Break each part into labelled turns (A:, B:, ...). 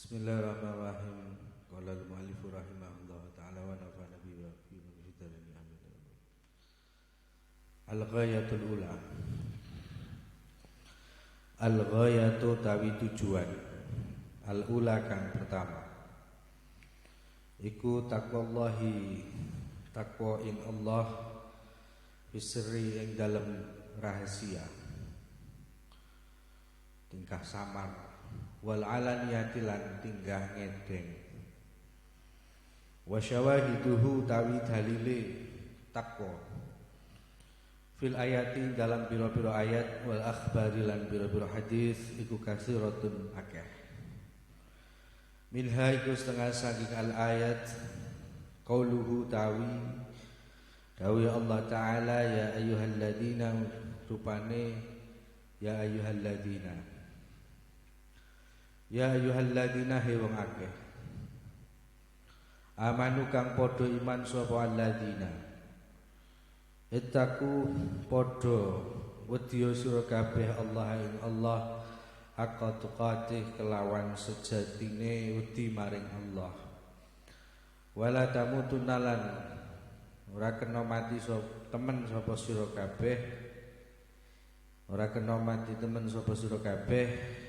A: Bismillahirrahmanirrahim. Qala al-mu'allif rahimahullah ta'ala wa nafa'ana bihi wa fi mudhidarin amin. Al-ghayatul ula. Al-ghayatu tawi tujuan. Al-ula kang pertama. Iku taqwallahi, takwa ing Allah bisri ing dalam rahasia. Tingkah samar wal alaniyati lan tingkah ngedeng. Wa syawahiduhu tawi dalile takwa fil ayati dalam biro-biro ayat wal akhbari lan biro-biro hadis iku kasiratun akeh. Minha iku setengah saking al ayat qauluhu tawi Allah ta'ala ya ayyuhalladzina rupane ya ayyuhalladzina ya ayyuhalladzina he wong akeh amanu kang padha iman sapa alladzina ittaku padha wedya sira kabeh Allah ing Allah haqqa tuqatih kelawan sejatine wedi maring Allah wala tamutunna lan ora kena mati temen sapa sira kabeh ora kena mati temen sapa sira kabeh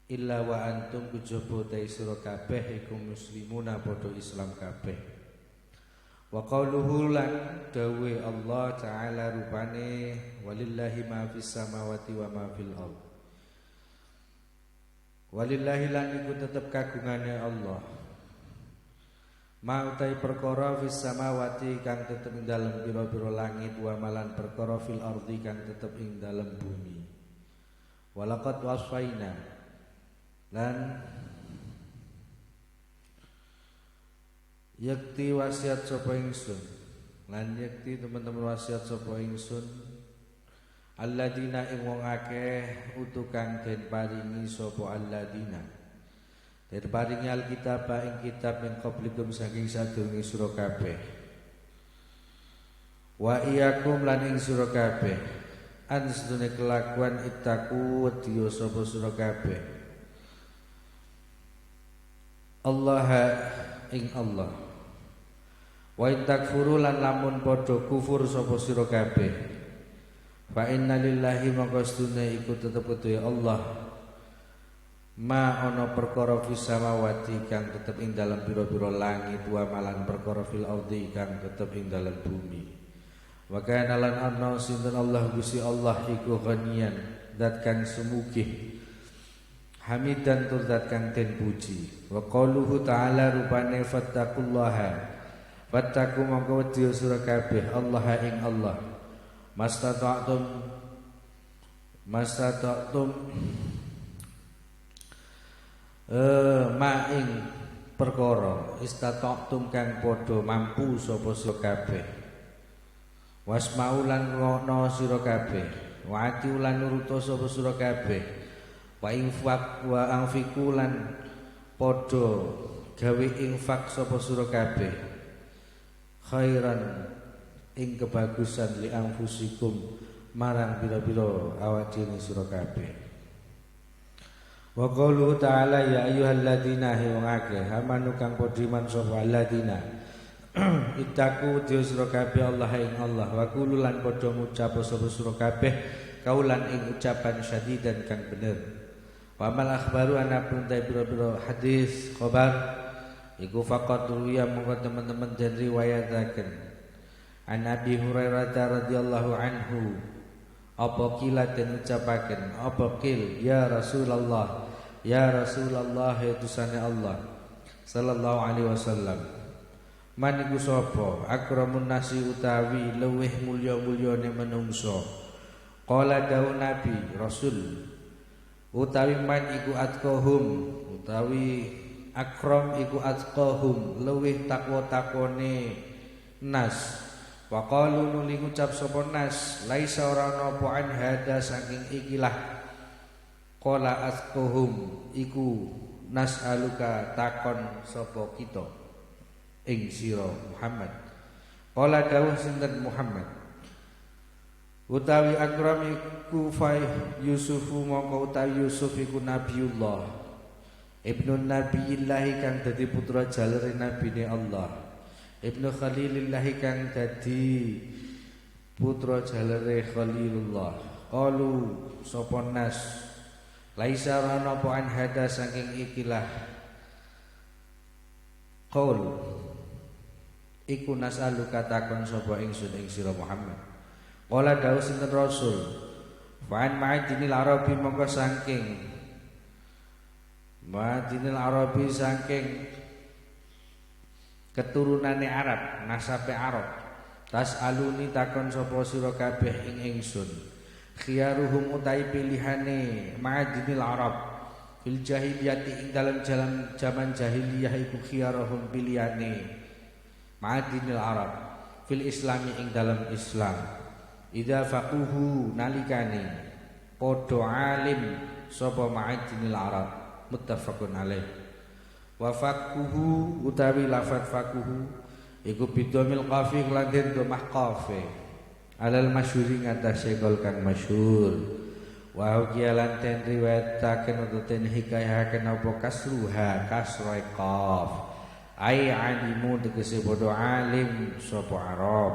A: illa wa antum kujaba ta sira kabeh iku muslimuna padha Islam kabeh. Wa qauluhu lan dawe Allah taala rupane walillahi ma fis samawati wa ma fil ardh. Walillahi lan iku tetep kagungane Allah. Ma utai perkara fis samawati kang tetep ing dalem pira-pira langit wa malan perkara fil ardhi kang tetep ing dalem bumi. Walaqad wasfaina lan yakti wasiat sapa ingsun lan yakti teman-teman wasiat sapa ingsun alladzina ing wong akeh utukang den paringi sapa alladzina den paringi alkitab ing kitab min qablikum saking sadurunge sira kabeh wa iyakum lan ing sira kabeh an sedune kelakuan ittaku wedya sapa sira kabeh Allah ing Allah wa in takfuru lan lamun padha kufur sapa sira kabeh fa inna lillahi maka sedune iku tetep kedue Allah ma ana perkara fis samawati kang tetep ing dalem pira-pira langit wa malan perkara fil ardi kang tetep ing dalem bumi wa kana lan ana sinten Allah Gusti Allah iku ghaniyan zat kang sumugih hamidan tur zat kang den puji wa qauluhu ta'ala rupane fattaqullaha fattaqu mongko wedya sira kabeh Allah ing Allah mastata'tum ma ing perkara istata'tum kang padha mampu sapa sira kabeh wasmaulan ngono sira kabeh wa atiulan nuruta sapa sira kabeh wa infaq wa anfiqu lan padha gawe infak sapa sira kabeh khairan ing kebagusan li anfusikum marang pira-pira awak dhewe sira kabeh wa qauluhu ta'ala ya ayyuhalladzina wong akeh amanu kang padha iman sapa alladzina ittaku dia sira kabeh Allah ing Allah wa qulu lan padha ngucap sapa sira kabeh kaulan ing ucapan syadidan kang bener. Wa mal akhbaru ana puntai biro-biro hadis khabar iku faqat ruya mongko teman-teman den riwayataken an Abi Hurairah radhiyallahu anhu apa kila den ucapaken apa kil ya Rasulullah utusane Allah sallallahu alaihi wasallam man iku sapa akramun nasi utawi luweh mulya-mulyane menungso qala dawu Nabi Rasul utawi man iku atqahum utawi akram iku atqahum luwih takwa-takwane nas wa qalu nuli ngucap sapa nas laisa ora ana apa an hada saking ikilah qala atqahum iku nas'aluka takon sapa kita ing sira Muhammad qala dawuh sinten Muhammad utawi akram iku fa Yusufu mongko utawi Yusuf iku nabiullah Ibnu Nabiyillahi kang dadi putra jalere nabine Allah. Ibnu Khalilillahi kang dadi putra jalere Khalilullah. Qalu sapa nas laisa rana apa an hada saking ikilah qaul iku nasalu katakon sapa ingsun ing sira Muhammad. Qala dawuh sinten Rasul fa an ma'adinil arabi mongko saking ma'adinil arabi saking keturunane Arab, nasabe Arab. Tas aluni takon sapa sira kabeh ing ingsun. Khiyaruhum utai pilihane ma'adinil Arab fil jahiliyati ing dalam zaman jahiliyah iku khiyaruhum pilihane ma'adinil Arab fil islami ing dalam Islam. Idza faquhu nalikane padha alim sapa ma'adinil Arab muttafaqun alaih. Wa faquhu utawi lafaz faquhu iku bidomil qafi lan den domah qafi alal masyhuri ngatasé gol kang masyhur. Wa ukialan ten riwayataken utawa ten hikayahaken apa kasruha kasroe qaf ai alimu tegese padha alim sapa Arab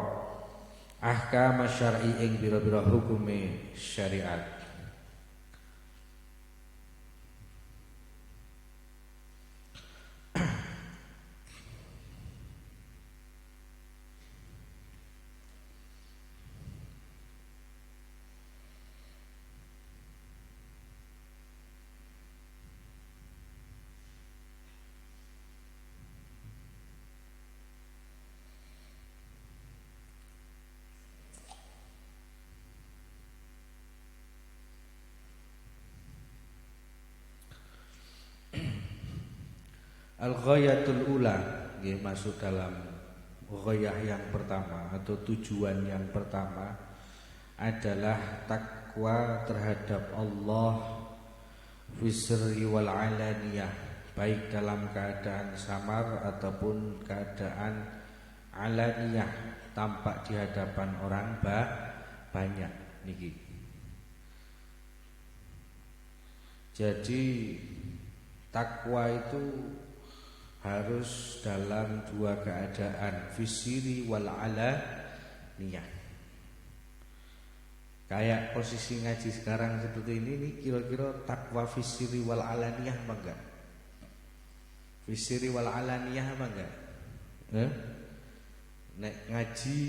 A: ahkam syar'i ing bira-bira hukume syariat. Al-ghayatul ula masuk dalam ghayah yang pertama atau tujuan yang pertama adalah takwa terhadap Allah fisri wal alaniyah, baik dalam keadaan samar ataupun keadaan alaniyah, tampak di hadapan orang banyak niki. Jadi takwa itu harus dalam dua keadaan, fisiri wal alaniyah. Kayak posisi ngaji sekarang seperti ini nih, kira-kira takwa fisiri wal alaniyah apa enggak? Fisiri wal alaniyah apa enggak? Nek ngaji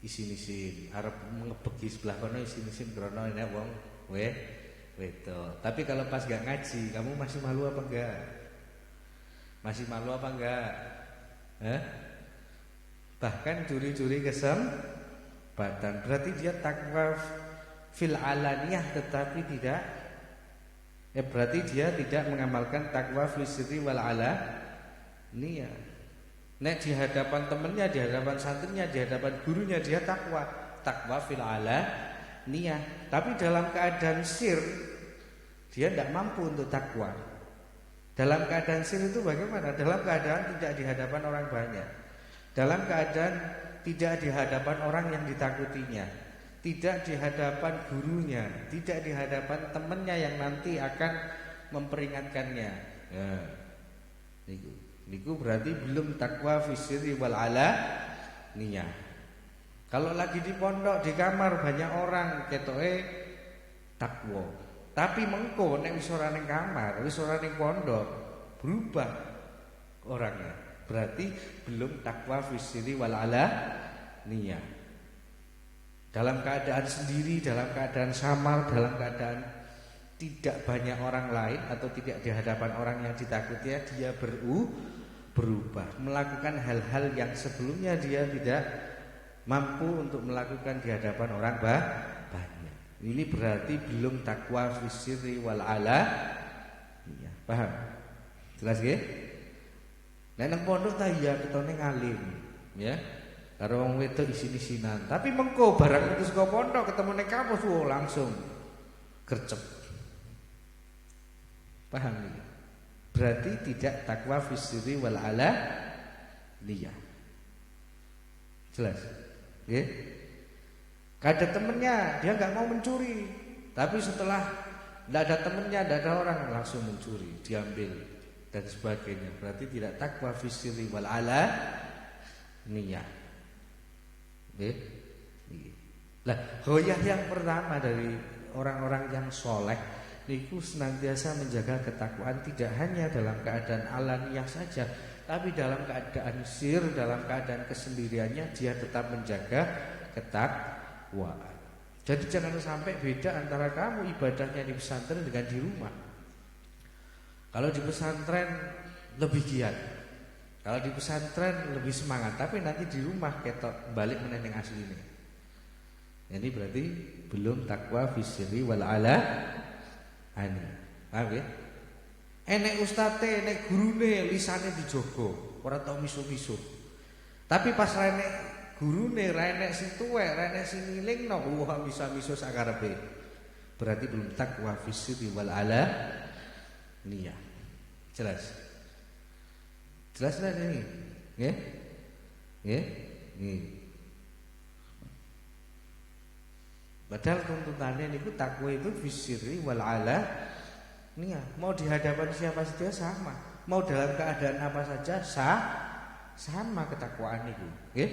A: isin-isin, arep ngebeki sebelah kono isin-isin krana nek wong wedok. Tapi kalau pas gak ngaji, kamu masih malu apa enggak? Masih malu apa enggak? Bahkan curi-curi kesempatan. Berarti dia takwa fil alaniyah tetapi tidak berarti dia tidak mengamalkan takwa fil sirri wal alaniyah. Nek di hadapan temennya, di hadapan santrinya, di hadapan gurunya dia takwa fil alaniyah. Tapi dalam keadaan sir dia tidak mampu untuk takwa. Dalam keadaan sir itu bagaimana? Dalam keadaan tidak di hadapan orang banyak, dalam keadaan tidak di hadapan orang yang ditakutinya, tidak di hadapan gurunya, tidak di hadapan temannya yang nanti akan memperingatkannya. Niku berarti belum takwa fisiri wal alaniyah. Kalau lagi di pondok, di kamar banyak orang ketoke takwa. Tapi mengko nek wis ora ning kamar, wis ora ning pondok, berubah orangnya. Berarti belum takwa fisiri wal alaniyah. Dalam keadaan sendiri, dalam keadaan samar, dalam keadaan tidak banyak orang lain atau tidak di hadapan orang yang ditakutinya, dia berubah, melakukan hal-hal yang sebelumnya dia tidak mampu untuk melakukan di hadapan orang banyak. Ini berarti belum takwa fisiri wal alaniyah. Paham? Jelas nggih? Nek nang pondok ta iya ketone ngalim, ya. Karo wong wedok isin-isinan. Tapi mengko barang putus saka pondok ketemu ning kampus langsung gercep. Paham iki? Berarti tidak takwa fisiri wal alaniyah. Jelas? Nggih? Ada temennya, dia nggak mau mencuri, tapi setelah Tidak ada temennya, tidak ada orang, langsung mencuri, diambil dan sebagainya. Berarti tidak takwa fisiri wal ala niyah. Nah, goyah yang pertama dari orang-orang yang soleh niku senantiasa menjaga ketakwaan tidak hanya dalam keadaan alaniyah saja, tapi dalam keadaan sir, dalam keadaan kesendiriannya dia tetap menjaga ketakwaan. Jadi jangan sampai beda antara kamu ibadahnya di pesantren dengan di rumah. Kalau di pesantren lebih giat, kalau di pesantren lebih semangat, tapi nanti di rumah ketok balik meneng asline. Ini berarti belum takwa fisiri wal ala ani. Paham ya? Enek ustate, enek gurune lisane dijogo, ora tau misu-misu. Tapi pas enek gurune, ra enek sing tuwek, ra enek sing ngilingno, wah bisa-misu sakarepe. Berarti belum takwa fisiri wal ala niyah. Jelas? Jelas lah ini. Nggih? Nggih? Nggih. Padahal tuntutannya niku takwa itu fisiri wal ala niyah. Mau di hadapan siapa saja sama, mau dalam keadaan apa saja sama ketakwaan niku. Nggih?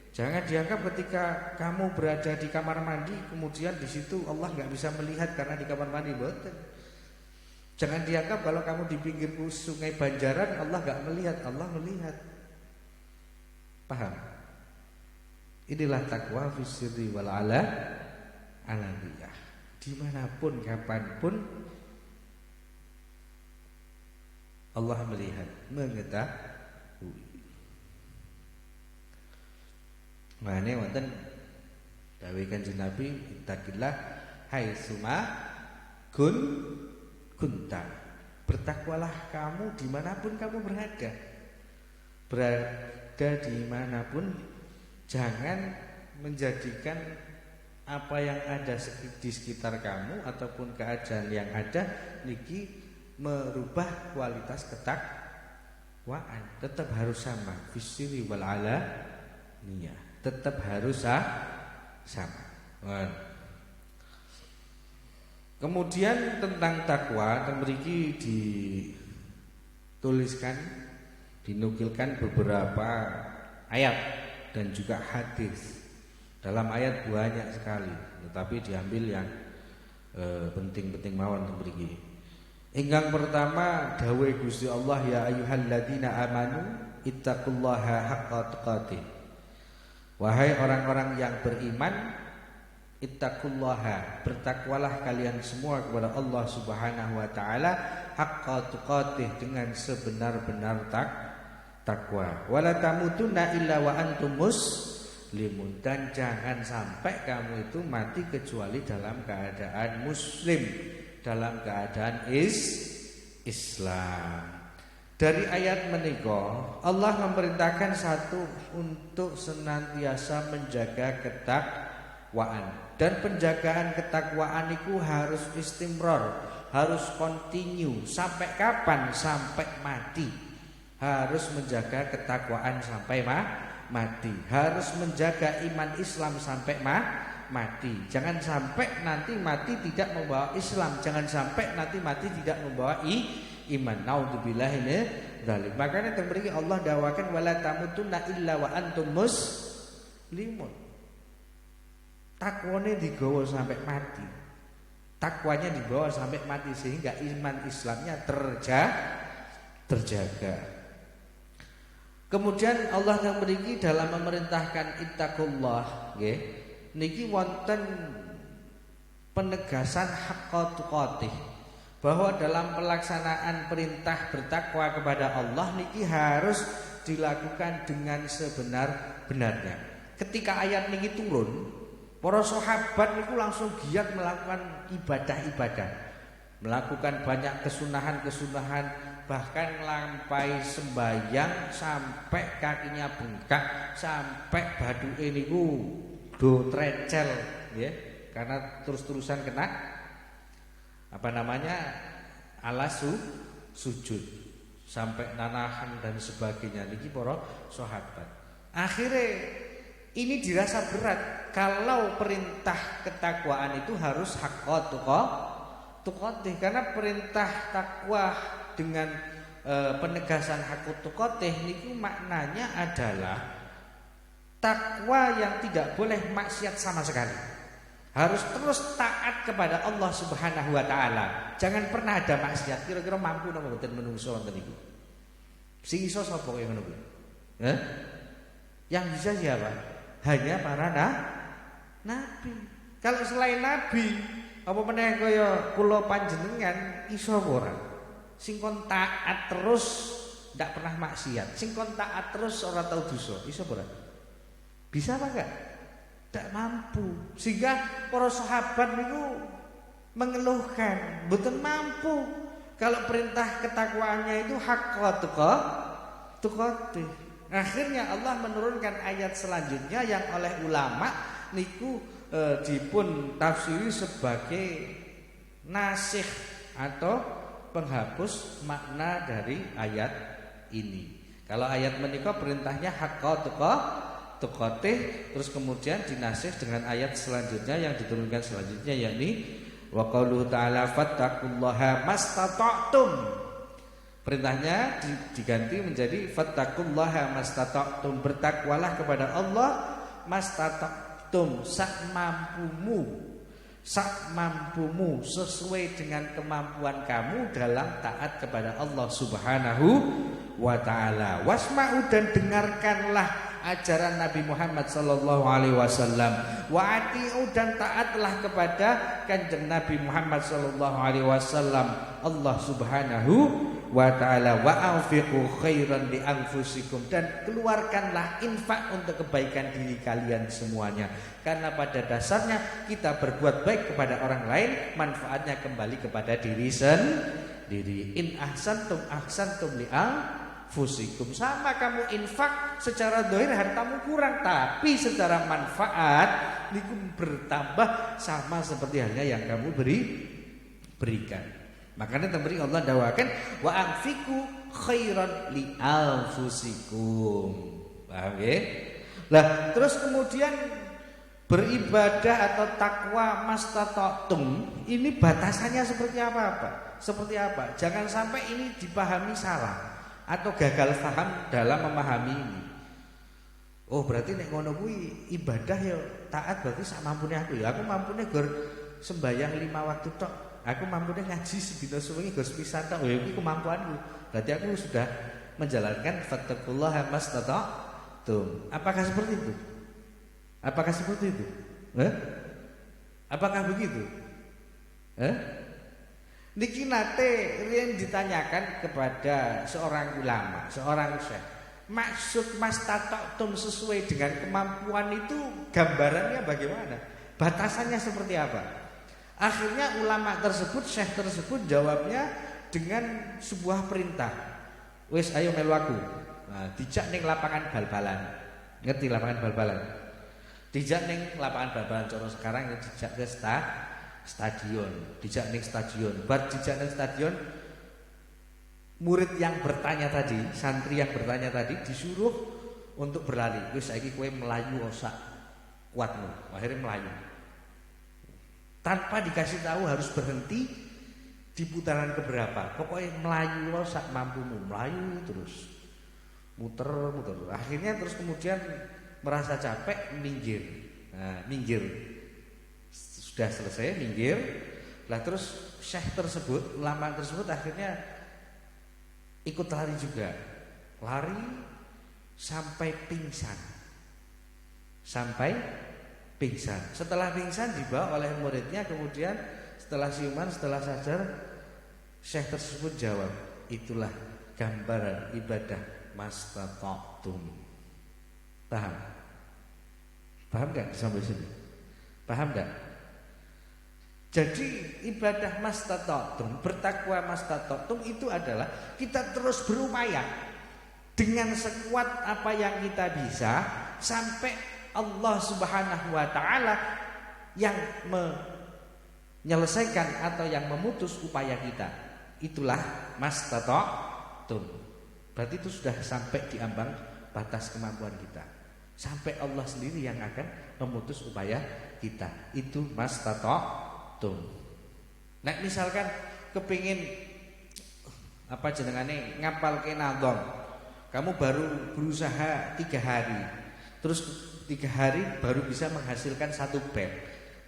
A: Jangan dianggap ketika kamu berada di kamar mandi kemudian di situ Allah nggak bisa melihat karena di kamar mandi, boten. Jangan dianggap kalau kamu di pinggir sungai Banjaran Allah nggak melihat, Allah melihat. Paham? Inilah takwa fisiri wal ala alaniyah. Dimanapun kapanpun Allah melihat, mengetahui. Mane wonten dawuh Kanjeng Nabi, "Ittaqillah haitsuma kunta." Bertakwalah kamu dimanapun kamu berada. Berada dimanapun, jangan menjadikan apa yang ada di sekitar kamu ataupun keadaan yang ada niki merubah kualitas ketakwaan. Tetap harus sama, fisiri wal ala niyah. Tetap harus sama. Kemudian tentang takwa memiliki dituliskan, dinukilkan beberapa ayat dan juga hadis. Dalam ayat banyak sekali, tetapi diambil yang penting-penting mawon mriki. Ingkang pertama dawuh Gusti Allah, ya ayyuhalladzina amanu ittaqullaha haqqa tuqatih. Wahai orang-orang yang beriman, ittaqullaha, bertakwalah kalian semua kepada Allah Subhanahu wa taala haqqa tuqatih, dengan sebenar-benar takwa. Wala tamutunna illa wa antum muslimun, dan jangan sampai kamu itu mati kecuali dalam keadaan muslim, dalam keadaan Islam. Dari ayat menika Allah memerintahkan satu untuk senantiasa menjaga ketakwaan, dan penjagaan ketakwaan itu harus istimror, harus continue. Sampai kapan? Sampai mati. Harus menjaga ketakwaan sampai mati. Harus menjaga iman Islam sampai mati. Jangan sampai nanti mati tidak membawa Islam, jangan sampai nanti mati tidak membawa iman. Naudzubillah ini dzalik. Makanya terberi Allah dawakan wala tamutunna illa wa antum muslimun. Takwanya digawa sampai mati. Takwanya dibawa sampai mati sehingga iman Islamnya terjaga. Kemudian Allah yang memiliki dalam memerintahkan ittaqullah, nggih. Niki wonten penegasan haqqa tuqatih, bahwa dalam pelaksanaan perintah bertakwa kepada Allah niki harus dilakukan dengan sebenar-benarnya. Ketika ayat niki turun, para sahabat niku langsung giat melakukan ibadah-ibadah, melakukan banyak kesunahan-kesunahan, bahkan lampai sembayang sampai kakinya bengkak, sampai baduke niku do trecel, ya, karena terus-terusan kena alas sujud sampai nanahan dan sebagainya niki para sahabat. Akhirnya ini dirasa berat kalau perintah ketakwaan itu harus haqqa tuqatih, karena perintah takwa dengan penegasan hakut tuqatih niku maknanya adalah takwa yang tidak boleh maksiat sama sekali. Harus terus taat kepada Allah Subhanahu wa taala. Jangan pernah ada maksiat. Kira-kira mampu napa mboten menungso wonten iki? Sing iso sapa kaya ngono kuwi? Yang bisa siapa? Hanya para nabi. Kalau selain nabi, apa meneh kaya kula panjenengan iso ora? Sing kon taat terus ndak pernah maksiat. Sing kon taat terus ora tau dosa. Iso ora? Bisa apa enggak? Tidak mampu. Sehingga para sahabat niku mengeluhkan, mboten mampu. Kalau perintah ketakwaannya itu haqqa tuqatih. Akhirnya Allah menurunkan ayat selanjutnya yang oleh ulama niku dipun tafsiri sebagai nasikh atau penghapus makna dari ayat ini. Kalau ayat menika perintahnya haqqa tuqatih, terus kemudian dinasih dengan ayat selanjutnya yang diturunkan selanjutnya, yakni wa qauluhu ta'ala fattaqullaha mastata'tum. Perintahnya diganti menjadi fattaqullaha mastata'tum, bertakwalah kepada Allah mastata'tum, sak mampumu sesuai dengan kemampuan kamu dalam taat kepada Allah Subhanahu wa taala. Wasma'u, dan dengarkanlah ajaran Nabi Muhammad sallallahu alaihi wasallam. Wa ati'u, dan taatlah kepada kanjeng Nabi Muhammad sallallahu alaihi wasallam Allah Subhanahu wa taala. Wa anfiqu khairan li anfusikum, dan keluarkanlah infak untuk kebaikan diri kalian semuanya. Karena pada dasarnya kita berbuat baik kepada orang lain, manfaatnya kembali kepada diri sendiri. In ahsantum ahsantum li fusikum. Sama kamu infak secara dohir hartamu kurang, tapi secara manfaat niku bertambah sama seperti halnya yang kamu berikan. Makanya temberi Allah dawakan wa anfiqu khairan li anfusikum. Paham ya? Lah terus kemudian beribadah atau takwa mastata'tum ini batasannya seperti apa? Seperti apa? Jangan sampai ini dipahami salah atau gagal paham dalam memahami ini. Oh berarti nek ngono kuwi ibadah ya taat berarti sak mampune aku ya. Aku mampune gor sembahyang 5 waktu tok. Aku mampune ngaji sedina suwengi gor sepisan tok. Ya iki kemampuanku. Berarti aku sudah menjalankan fattaqullaha mastata'tum. Apakah seperti itu? Apakah seperti itu? Apakah begitu? Niki nate riyen ditanyakan kepada seorang ulama, seorang syekh. Maksud mastata'tum sesuai dengan kemampuan itu gambarannya bagaimana? Batasannya seperti apa? Akhirnya ulama tersebut, syekh tersebut jawabnya dengan sebuah perintah. Wis ayo melu aku. Nah, dijak ning lapangan bal-balan. Ngerti lapangan bal-balan? Dijak ning lapangan bal-balan cara sekarang dijak ke stadion, dijak ning stadion. Bar dijak ning stadion, murid yang bertanya tadi, santri yang bertanya tadi disuruh untuk berlari. Wis saiki kowe melayu osak kuatmu. Akhirnya melayu. Tanpa dikasih tahu harus berhenti di putaran keberapa. Pokoknya melayu osak mampumu, melayu terus. Muter. Akhirnya terus kemudian merasa capek, minggir. Nah, minggir. Sudah selesai minggir. Lah terus syekh tersebut, ulama tersebut akhirnya ikut lari juga. Lari sampai pingsan. Setelah pingsan dibawa oleh muridnya, kemudian setelah siuman, setelah sadar, syekh tersebut jawab, itulah gambaran ibadah mastata'tum. Paham? Paham enggak sampai sini? Paham enggak? Jadi ibadah mastata'tum, bertakwa mastata'tum itu adalah kita terus berupaya dengan sekuat apa yang kita bisa sampai Allah Subhanahu wa taala yang menyelesaikan atau yang memutus upaya kita. Itulah mastata'tum. Berarti itu sudah sampai di ambang batas kemampuan kita. Sampai Allah sendiri yang akan memutus upaya kita. Itu mastata'tum. Nek misalkan kepingin apa jenengane ngapalke nazam, kamu baru berusaha 3 hari, terus 3 hari baru bisa menghasilkan 1 bait,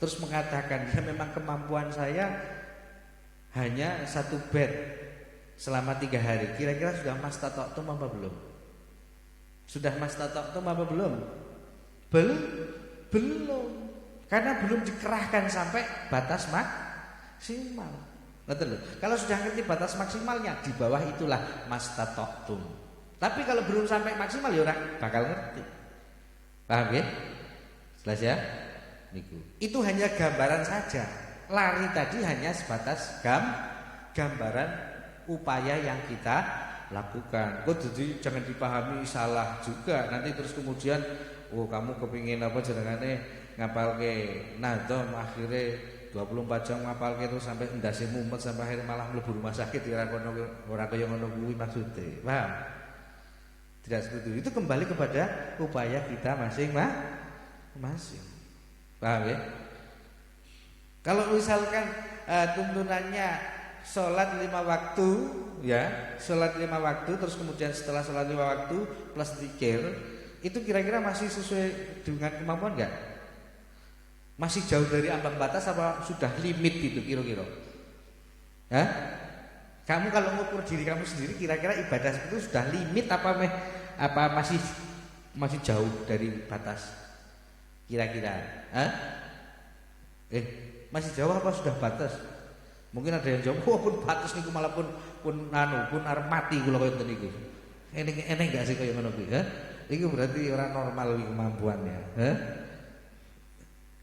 A: terus mengatakan ya memang kemampuan saya hanya 1 bait selama 3 hari. Kira-kira sudah mastata'tum apa belum? Sudah mastata'tum apa belum? Belum. Karena belum dikerahkan sampai batas maksimal. Betul. Kalau sudah ngerti batas maksimalnya, di bawah itulah mastata'tum. Tapi kalau belum sampai maksimal ya orang bakal ngerti. Paham ya? Jelas ya? Niku. Itu hanya gambaran saja. Lari tadi hanya sebatas gambaran upaya yang kita lakukan. Kok jadi jangan dipahami salah juga. Nanti terus kemudian kamu kepingin apa jenengane ngapalke nazam akhirnya 24 jam ngapalke terus sampai ndase mumet sampai akhirnya malah mlebu rumah sakit ora kaya ngono kuwi maksude. Paham? Tidak seperti itu. Itu kembali kepada upaya kita masing-masing. Paham ya? Kalau misalkan tuntunannya sholat 5 waktu, ya, sholat 5 waktu, terus kemudian setelah sholat 5 waktu plus zikir, itu kira-kira masih sesuai dengan kemampuan enggak? Masih jauh dari ambang batas apa sudah limit gitu kira-kira? Hah? Kamu kalau ngukur diri kamu sendiri kira-kira ibadah itu sudah limit apa masih jauh dari batas? Kira-kira, masih jauh apa sudah batas? Mungkin ada yang jawab, pun batas niku malah pun arep mati kula koyo ngoten niku. Eneng enggak sih koyo ngono kuwi, Iku berarti orang normal kemampuannya,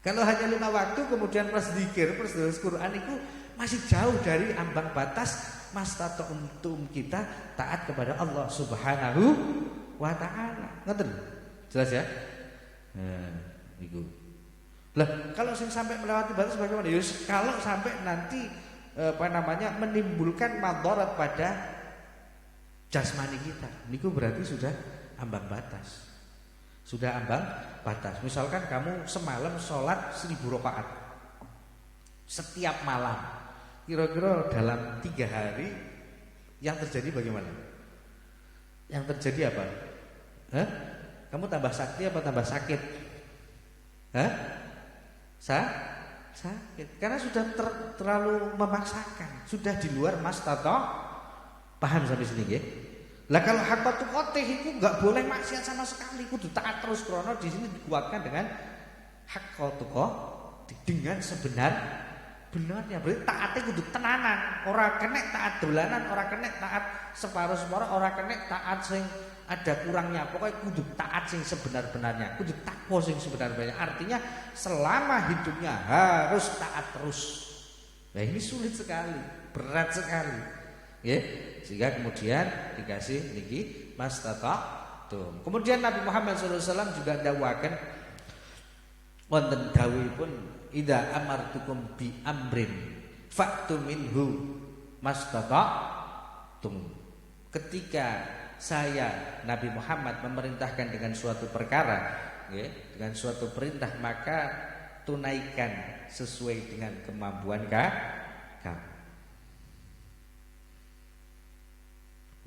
A: Kalau hanya 5 waktu kemudian plus zikir, plus Quran itu masih jauh dari ambang batas mastata'tum kita taat kepada Allah Subhanahu wa taala. Ngoten. Jelas ya? Niku. Lah, kalau sing sampai melewati batas bagaimana? Ya kalau sampai nanti menimbulkan madarat pada jasmani kita. Niku berarti sudah ambang batas. Sudah ambang batas. Misalkan kamu semalam sholat 1000 rakaat setiap malam. Kira-kira dalam 3 hari yang terjadi bagaimana? Yang terjadi apa? Kamu tambah sakti apa tambah sakit? Sakit. Karena sudah terlalu memaksakan. Sudah di luar mastata'tum. Paham sampai sini nggih? Lah kalau hakatu qotih itu enggak boleh maksiat sama sekali, kudu taat terus krono di sini dikuatkan dengan hakatu qotih dengan sebenarnya. Berarti taatnya kudu tenanan, ora kena taat dolanan, ora kena taat separuh-separuh, ora kena taat sing ada kurangnya. Pokoknya kudu taat sing sebenar-benarnya, kudu takwa sing sebenar-benarnya. Artinya selama hidupnya harus taat terus. Nah ini sulit sekali, berat sekali. Ya, sehingga kemudian dikasih niki mastata'tum. Kemudian Nabi Muhammad SAW juga dakwaken wonten dawuhipun idza amartukum bi amrin fa'tu minhu mastata'tum. Ketika saya Nabi Muhammad memerintahkan dengan suatu perkara, ya, dengan suatu perintah maka tunaikan sesuai dengan kemampuan kamu.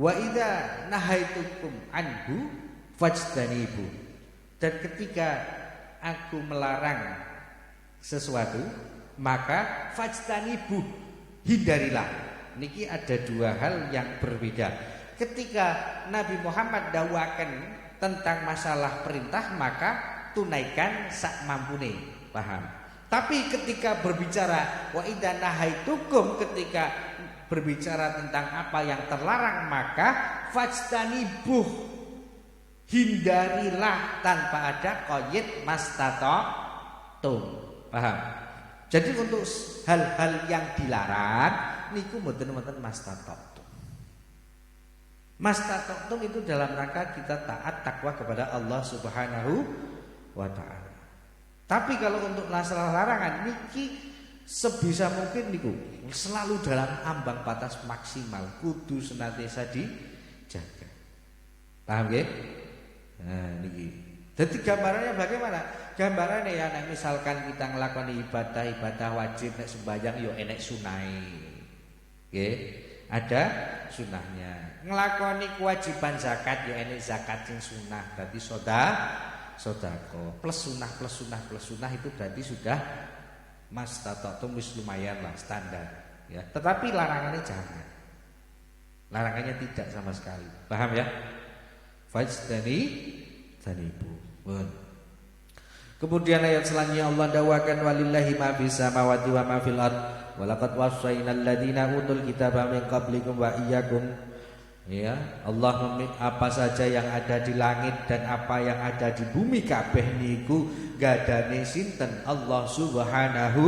A: Wa idza nahaitukum anhu fajtanibu. Dan ketika aku melarang sesuatu maka fajtanibu, hindarilah. Niki ada 2 hal yang berbeda. Ketika Nabi Muhammad dakwaken tentang masalah perintah maka tunaikan sak mampune. Paham? Tapi ketika berbicara wa idza nahaitukum, ketika berbicara tentang apa yang terlarang maka fajtanibuh, hindarilah tanpa ada qayd mastata'tum. Paham? Jadi untuk hal-hal yang dilarang niku mboten mastata'tum. Mastata'tum itu dalam rangka kita taat takwa kepada Allah Subhanahu wa taala. Tapi kalau untuk masalah larangan niki sebisa mungkin niku selalu dalam ambang batas maksimal, kudu senantiasa dijaga. Paham nggih? Nah niki. Jadi gambarannya bagaimana? Gambarannya ya nek misalkan kita ngelakoni ibadah wajib nek sembahyang yo enek sunai. Nggih, ada sunahnya. Ngelakoni kewajiban zakat ya enek zakat sing sunah. Berarti sedekah. Plus sunah itu berarti sudah mastata'tum wis lumayan lah standar. Ya, tetapi larangannya jangan. Larangannya tidak sama sekali. Paham ya? Fajtanibu. Kemudian ayat selanjutnya Allah dawakan walillahi ma fis samawati wa ma fil ard wa laqad wassaynal ladzina utul kitaba min qablikum wa iyyakum. Ya, Allah apa saja yang ada di langit dan apa yang ada di bumi kabeh niku gadane sinten Allah Subhanahu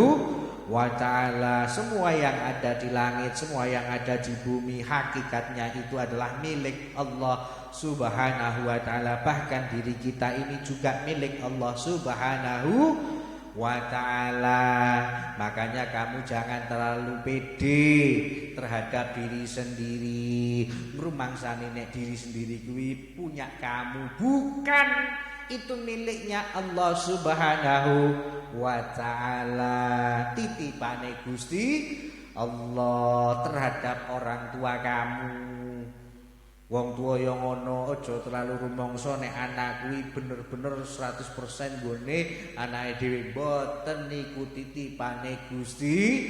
A: wa ta'ala. Semua yang ada di langit, semua yang ada di bumi hakikatnya itu adalah milik Allah Subhanahu wa ta'ala. Bahkan diri kita ini juga milik Allah Subhanahu wa ta'ala. Makanya kamu jangan terlalu pede terhadap diri sendiri. Ngrumangsani nek diri sendiri kuwi punya kamu, bukan. Itu miliknya Allah Subhanahu wa ta'ala. Titipane Gusti Allah terhadap orang tua kamu. Wong tua yang ngono aja terlalu rumangsa nek anak kuwi bener-bener 100% nggone anake dhewe. Mboten niku titipane Gusti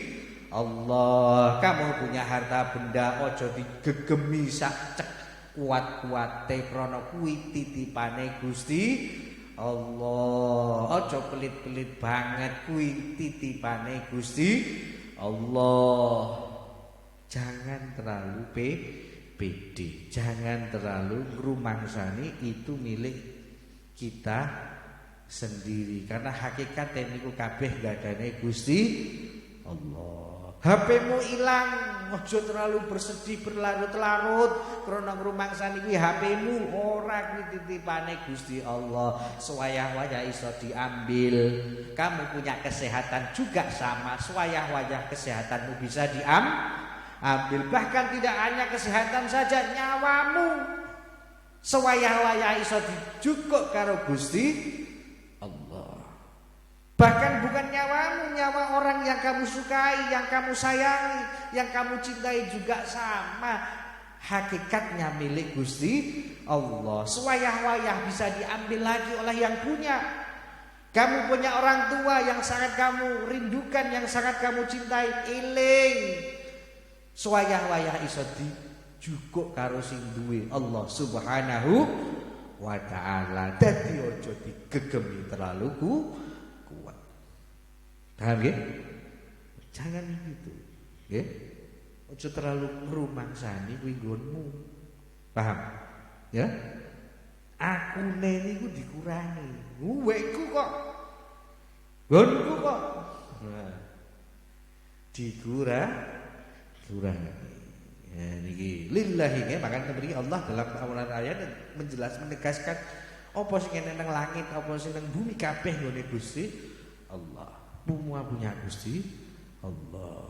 A: Allah. Kamu punya harta benda aja digegemi sak cek kuat-kuate krana kuwi titipane Gusti Allah. Aja pelit-pelit banget, kuwi titipane Gusti Allah. Jangan terlalu pede, jangan terlalu ngrumangsani itu milik kita sendiri, karena hakikat niku kabeh gadane Gusti Allah. HP-mu ilang, ojo terlalu bersedih berlarut-larut krana ngrumangsani kuwi HP-mu, ora kuwi titipane Gusti Allah. Sewayah-wayah iso diambil. Kamu punya kesehatan juga sama, sewayah-wayah kesehatanmu bisa diambil. Bahkan tidak hanya kesehatan saja, nyawamu sewayah-wayah iso dijukuk karo Gusti Allah. Bahkan bukan nyawamu, nyawa orang yang kamu sukai, yang kamu sayangi, yang kamu cintai juga sama. Hakikatnya milik Gusti Allah. Sewayah-wayah bisa diambil lagi oleh yang punya. Kamu punya orang tua yang sangat kamu rindukan, yang sangat kamu cintai, eling. Sewayah-wayah iso dijukuk karo sing duwe Allah Subhanahu wa ta'ala. Dadi aja digegemi terlalu kuat. Paham nggih? Jangan gitu, nggih. Aja terlalu ngrumangsani kuwi nggonmu. Paham? Ya? Akune niku dikurangi. Uwekku kok. Nggonku kok. Nah. Dikurangi. Ya, niki lillahi nggih. Maka mriki Allah dalam awalan ayat menegaskan apa sing nang langit, apa sing nang bumi kabeh nggone Gusti Allah. Semua punya Gusti Allah.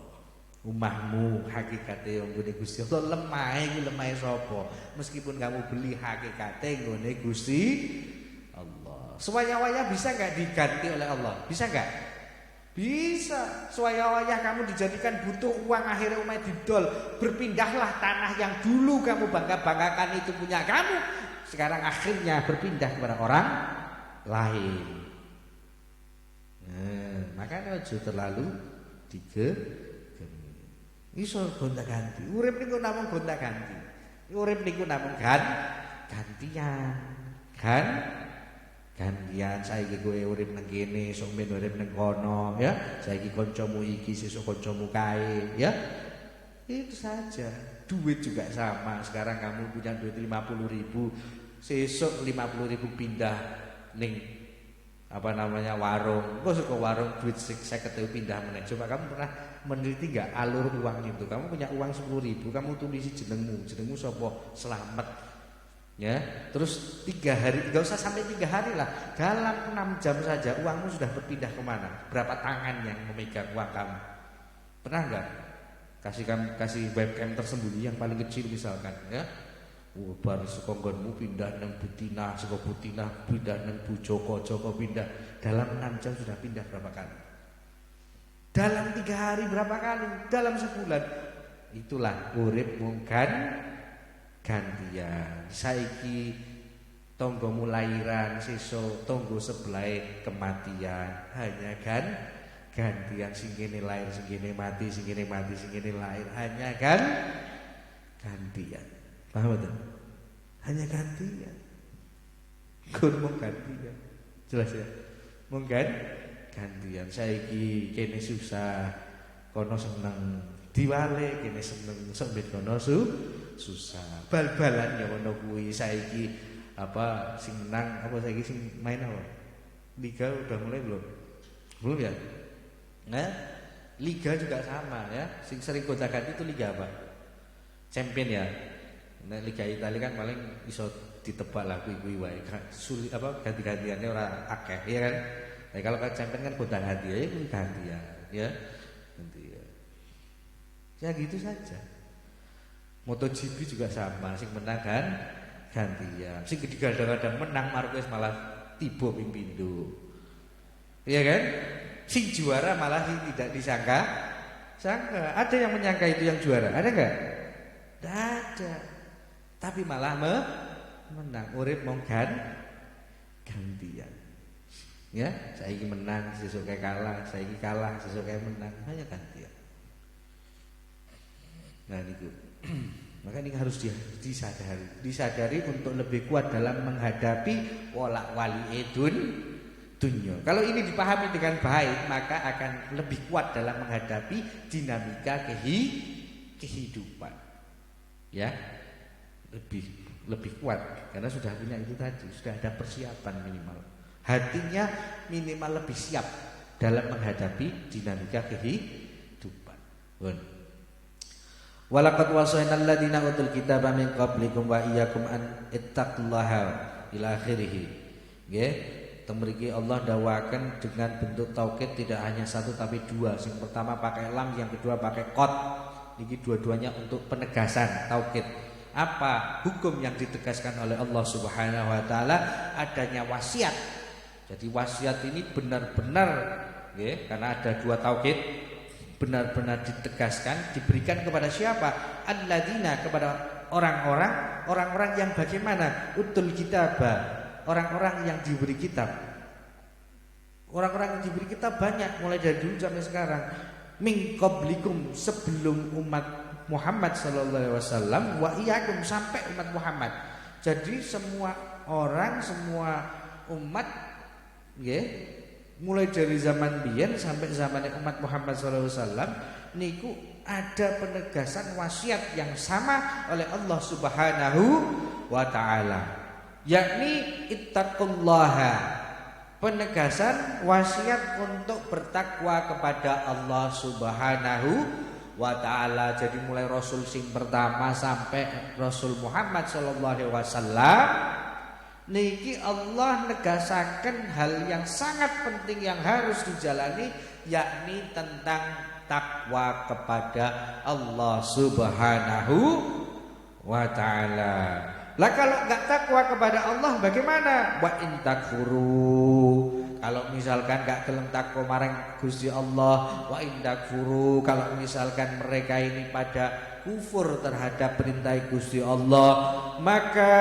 A: Umahmu hakikate nggone Gusti Allah. Lemahe iki lemahe sapa? Meskipun kamu beli hakikate nggone Gusti Allah. Sewaya-waya bisa enggak diganti oleh Allah? Bisa enggak? Bisa. Sewaya-wayah kamu dijadikan butuh uang, akhirnya umay didol. Berpindahlah tanah yang dulu kamu bangga-banggakan itu punya kamu, sekarang akhirnya berpindah kepada orang lain. Makanya aja terlalu digegemi. Iso gonta-ganti. Urip niku namung gonta-ganti. Urip niku namung gantian. Gantian, saiki kowe urip nang kene, esuk men urip nang kono, ya. Saiki kancamu iki, sesuk kancamu kae, ya. Itu saja. Duit juga sama. Sekarang kamu punya duit 50.000, sesuk 50.000 pindah ning warung. Kok suka warung duit 50.000 pindah meneh. Coba kamu pernah meneliti enggak alur uang itu? Kamu punya uang 10.000, kamu tulisi jenengmu sapa? Slamet. Ya, terus 3 hari, enggak usah sampai 3 hari lah. Dalam 6 jam saja uangmu sudah berpindah kemana? Berapa tangan yang memegang uang kamu? Pernah enggak? Kasih webcam tersembunyi yang paling kecil misalkan, ya. Bar saka nggonmu pindah nang Butina, saka Butina pindah nang Bujoko, Joko pindah. Dalam 6 jam sudah pindah berapa kali? Dalam 3 hari berapa kali? Dalam sebulan. Itulah urip mung gantian. Saiki tonggomu lahiran, sesuk tonggo sebelah kematian. Hanya gantian, sing kene lahir, sing kene mati, sing kene mati, sing kene lahir. Hanya gantian. Paham betul? Hanya gantian. Kurang gantian. Jelas ya? Mungkin gantian. Saiki kene susah, kono seneng. Diwale kene seneng, sembet kono susah. Bal-balan ya kono kuwi. Saiki apa sing menang, apa saiki sing main apa? Liga udah mulai belum? Belum ya? Nah, liga juga sama ya. Sing sering gonta-ganti itu liga apa? Champion ya. Nah, Liga Italia kan paling iso ditebak lah kuwi wae. Sulit apa ganti-gantiannya ora akeh, ya kan? Nah, kalau kan champion kan gonta-ganti ya kuwi gantian, ya. Gantian. Ya gitu saja. MotoGP juga sama, sing menang kan gantian. Sing digadang-gadang menang Marquez malah tiba ping pindho. Iya kan? Sing juara malah sing tidak disangka. Ada yang menyangka itu yang juara, ada enggak? Tidak ada. Tapi malah menang. Urip mung gantian. Ya, saiki menang, sesuk kalah, saiki kalah, sesuk menang, hanya gantian. Nah niku. Maka ini harus disadari untuk lebih kuat dalam menghadapi wolak-wali dunia. Kalau ini dipahami dengan baik, maka akan lebih kuat dalam menghadapi dinamika kehidupan. Ya. Lebih kuat karena sudah punya itu tadi, sudah ada persiapan minimal. Hatinya minimal lebih siap dalam menghadapi dinamika kehidupan. Walaqad wasayna alladziina utul kitaba min qablikum wa iyyakum an ittaqullaha ila akhirih. Nggih, temriki Allah dawakan dengan bentuk taukid tidak hanya satu tapi dua. Yang pertama pakai lam, yang kedua pakai qad. Ini dua-duanya untuk penegasan taukid. Apa hukum yang ditegaskan oleh Allah Subhanahu wa taala? Adanya wasiat. Jadi wasiat ini benar-benar ya, karena ada dua tauhid, benar-benar ditegaskan, diberikan kepada siapa? Alladzina, kepada orang-orang yang bagaimana? Utul kitab, orang-orang yang diberi kitab. Orang-orang yang diberi kitab banyak, mulai dari dulu sampai sekarang. Min qablikum, sebelum umat Muhammad sallallahu alaihi wasallam, wa iyyakum, sampai umat Muhammad. Jadi semua orang, semua umat nggih, mulai dari zaman biyen sampai zaman umat Muhammad sallallahu alaihi wasallam niku ada penegasan wasiat yang sama oleh Allah Subhanahu wa taala, yakni ittaqullaha. Penegasan wasiat untuk bertakwa kepada Allah Subhanahu wa ta'ala. Jadi mulai Rasul sing pertama sampai Rasul Muhammad sallallahu alaihi wasallam niki Allah negasaken hal yang sangat penting yang harus dijalani, yakni tentang takwa kepada Allah Subhanahu wa ta'ala. Lah kalau enggak takwa kepada Allah bagaimana? Wa in takfuru, kalau misalkan enggak gelem takwa marang Gusti Allah, wa in takfuru, kalau misalkan mereka ini pada kufur terhadap perintah Gusti Allah, maka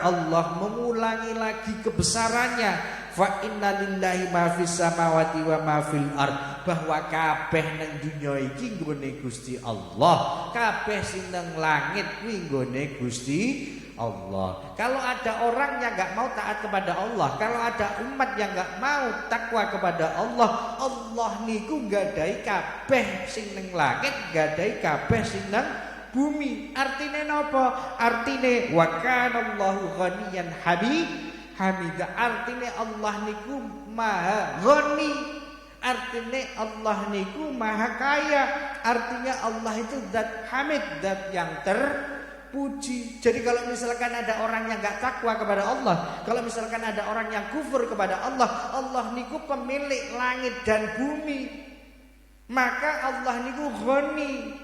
A: Allah mengulangi lagi kebesarannya. Fa inna lillahi ma fis samawati wa ma fil ard, bahwa kabeh nang dunya iki nggone Gusti Allah, kabeh sing nang langit kuwi nggone Gusti Allah. Kalau ada orang yang enggak mau taat kepada Allah, kalau ada umat yang enggak mau takwa kepada Allah, Allah niku nggadahi kabeh sing nang langit, nggadahi kabeh sing nang bumi. Artine napa? Artine wa kana Allahu ghaniyan hamida. Artine Allah niku maha ghani. Artine Allah niku maha kaya. Artinya Allah itu zat hamid, zat yang terpuji. Jadi kalau misalkan ada orang yang enggak takwa kepada Allah, kalau misalkan ada orang yang kufur kepada Allah, Allah niku pemilik langit dan bumi, maka Allah niku ghani,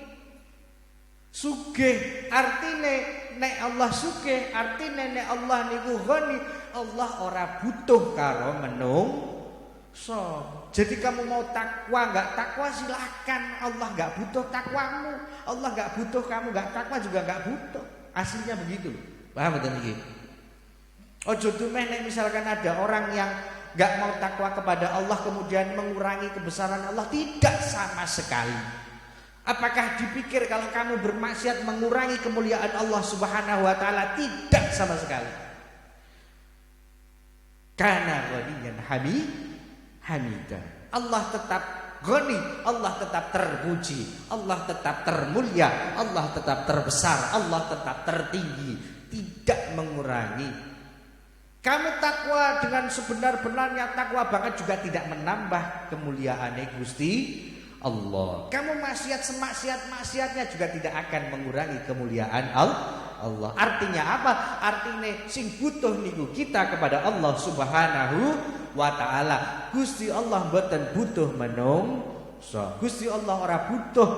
A: sugih. Artine nek Allah sugih, artine nek Allah niku ghani, Allah ora butuh karo menungso. Jadi kamu mau takwa enggak takwa silakan, Allah enggak butuh takwamu. Allah enggak butuh kamu enggak takwa juga enggak butuh. Aslinya begitu. Paham betul iki? Ojo dumeh nek misalkan ada orang yang enggak mau takwa kepada Allah kemudian mengurangi kebesaran Allah, tidak sama sekali. Apakah dipikir kalau kamu bermaksiat mengurangi kemuliaan Allah Subhanahu wa taala? Tidak sama sekali. Kana ghaniyan hamidah. Allah tetap ghani, Allah tetap terpuji, Allah tetap termulia, Allah tetap terbesar, Allah tetap tertinggi, tidak mengurangi. Kamu takwa dengan sebenar-benarnya takwa banget juga tidak menambah kemuliaan Gusti Allah. Kamu maksiatnya juga tidak akan mengurangi kemuliaan Allah. Artinya apa? Artinya sing butuh niku kita kepada Allah Subhanahu wa taala. Gusti Allah mboten butuh menungso. Gusti Allah ora butuh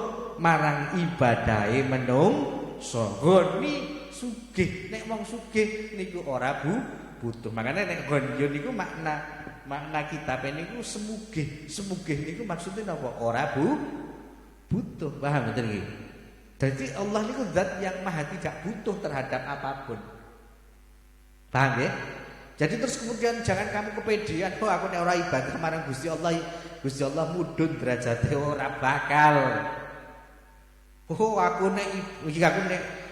A: marang ibadahe menungso. Goni sugih, nek wong sugih niku ora butuh. Makanya nek gonyo niku makna kitab niku semugih niku maksudnya napa? Ora butuh. Paham betul iki? Jadi Allah niku zat yang maha tidak butuh terhadap apapun. Paham ya? Jadi terus kemudian jangan kamu kepedean, oh aku nek ora ibadah marang Gusti Allah mudhun derajate ora bakal. Oh aku nek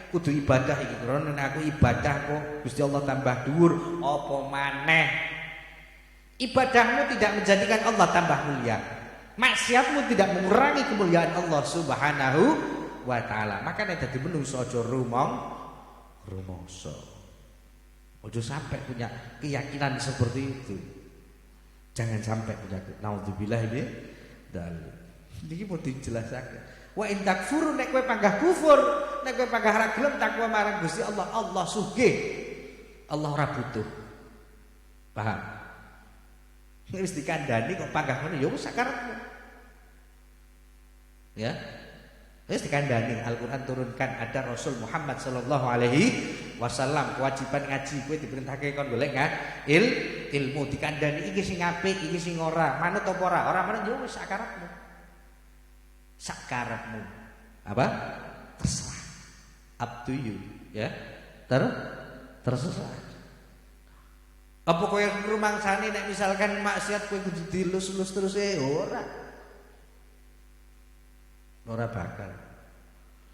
A: kudu ibadah iki, karena nek aku ibadah kok Gusti Allah tambah dhuwur, apa maneh? Ibadahmu tidak menjadikan Allah tambah mulia. Maksiatmu tidak mengurangi kemuliaan Allah Subhanahu wa taala. Makanya dadi menungso aja rumangsa. Ojo sampai punya keyakinan seperti itu. Jangan sampai punya. Naudzubillah ini niki mau dijelasake. Wa in takfuru nek kowe panggah kufur, nek kowe panggah ra gelem takwa marang Gusti Allah, Allah sugih. Allah ora butuh. Paham? Wis dikandani kok panggah ngono ya wis sakarepmu. Ya. Wis dikandani, Al-Qur'an turunkan, ada Rasul Muhammad sallallahu alaihi wasallam, kewajiban ngaji kowe diperintahke kon golek ilmu, dikandani iki sing apik, iki sing ora, manut apa ora? Ora manut ya wis sakarepmu. Sakarepmu. Apa? Terserah. Up to you, ya. Terserah. Apa kowe rumangsane nek misalkan maksiat kowe kudu dilus-lus terus ora. Ora bakal.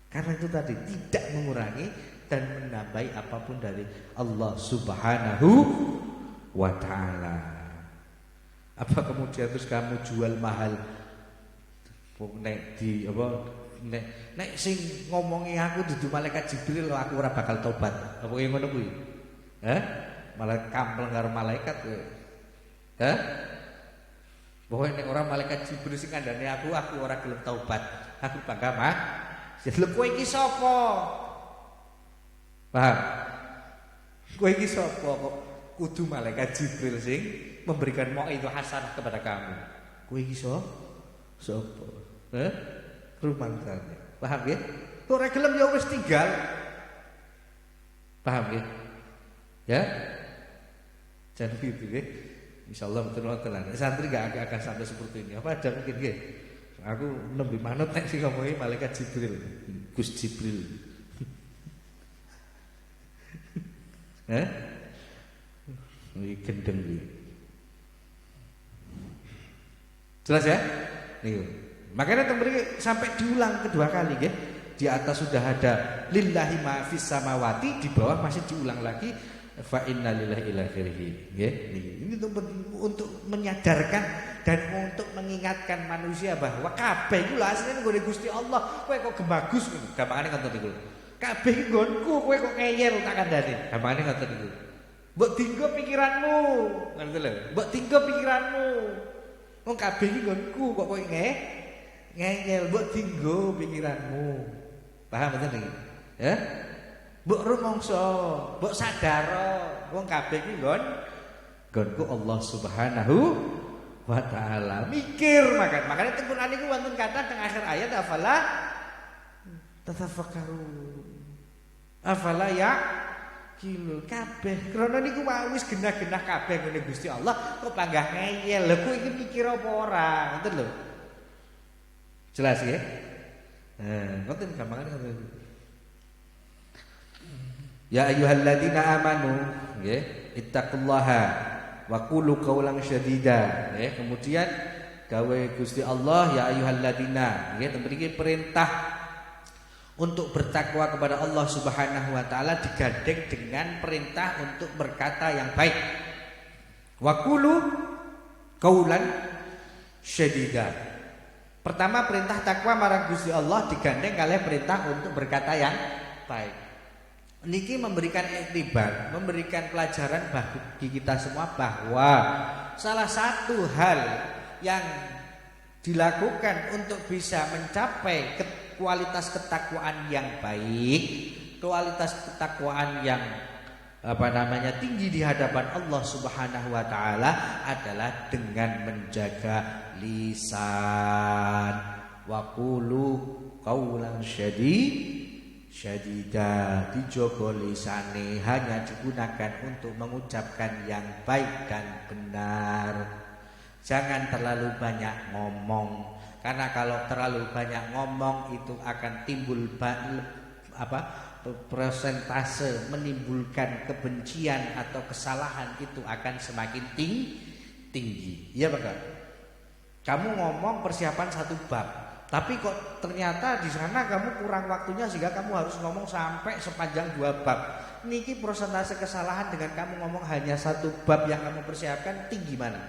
A: Karena itu tadi tidak mengurangi dan menambahi apapun dari Allah Subhanahu wa taala. Apa kemudian terus kamu jual mahal? Nek di apa nek sing ngomongi aku dudu malaikat Jibril aku ora bakal tobat. Apa yang ngono kuwi? Malah kampel karo malaikat kowe. Pokoknya nek ora malaikat Jibril sing kandhane aku ora gelem taubat. Aku bangga mah. Lha kowe iki sapa? Paham? Kowe iki sapa kok kudu malaikat Jibril sing memberikan mau'izah hasanah kepada kamu. Kowe iki sapa? Rumangsane. Paham ya? Ora gelem ya wis tinggal. Paham ya? Ya? Jangan gitu ya. Insyaallah betul-betul santri gak akan sampai seperti ini. Apa ada mungkin nggih? Aku nembe manut nek sing ngomongi malaikat Jibril. Gus Jibril. Ini gendeng iki. Jelas ya? Niku. Makanya tembriki sampai diulang kedua kali nggih. Di atas sudah ada lillahi ma fis samawati, di bawah masih diulang lagi fa inna lillahi ila akhirih. Nggih. Ini untuk menyadarkan dan untuk mengingatkan manusia bahwa kabeh iku lho asline nggone Gusti Allah. Kowe kok gebagus ngono. Gampangane ngoten niku. Kabeh iki nggonku, kowe kok ngeyel tak kandhane. Gampangane ngoten niku. Mbok dinggo pikiranmu. Ngono lho. Mbok dinggo pikiranmu. Wong kabeh iki nggonku kok kowe ngeyel, mbok dinggo pikiranmu. Paham betul iki? Ya? Mbok rumangsa, mbok sadaro, wong kabeh iki nggonku Allah Subhanahu wa ta'ala. Mikir makanya Al-Qur'an niku wonten kathah teng akhir ayat afala tatafakkarun. Afala ya kilo kabeh krana niku wis genah-genah kabeh ngene Gusti Allah kok panggah ngeyel. Lha kok iki mikir apa ora? Ngoten lho. Jelas nggih? Ngoten gampangan ngoten. Ya ayyuhalladzina amanu nggih, ittaqullaha wa qulu qawlan syadida nggih. Kemudian gawe Gusti Allah ya ayyuhalladzina nggih, mriki perintah untuk bertakwa kepada Allah Subhanahu wa taala digandeng dengan perintah untuk berkata yang baik. Wa qulu qaulan syadida. Pertama perintah takwa marang Gusti Allah digandeng kalih perintah untuk berkata yang baik. Niki memberikan iktibar, memberikan pelajaran bagi kita semua bahwa salah satu hal yang dilakukan untuk bisa mencapai kualitas ketakwaan yang baik, kualitas ketakwaan yang tinggi di hadapan Allah Subhanahu wa taala adalah dengan menjaga lisan. Wa qulu qaulan syadida, dijogo lisane, hanya digunakan untuk mengucapkan yang baik dan benar. Jangan terlalu banyak ngomong. Karena kalau terlalu banyak ngomong itu akan timbul persentase menimbulkan kebencian atau kesalahan itu akan semakin tinggi. Iya Pak? Kamu ngomong persiapan satu bab, tapi kok ternyata di sana kamu kurang waktunya sehingga kamu harus ngomong sampai sepanjang 2 bab. Niki persentase kesalahan dengan kamu ngomong hanya satu bab yang kamu persiapkan tinggi mana?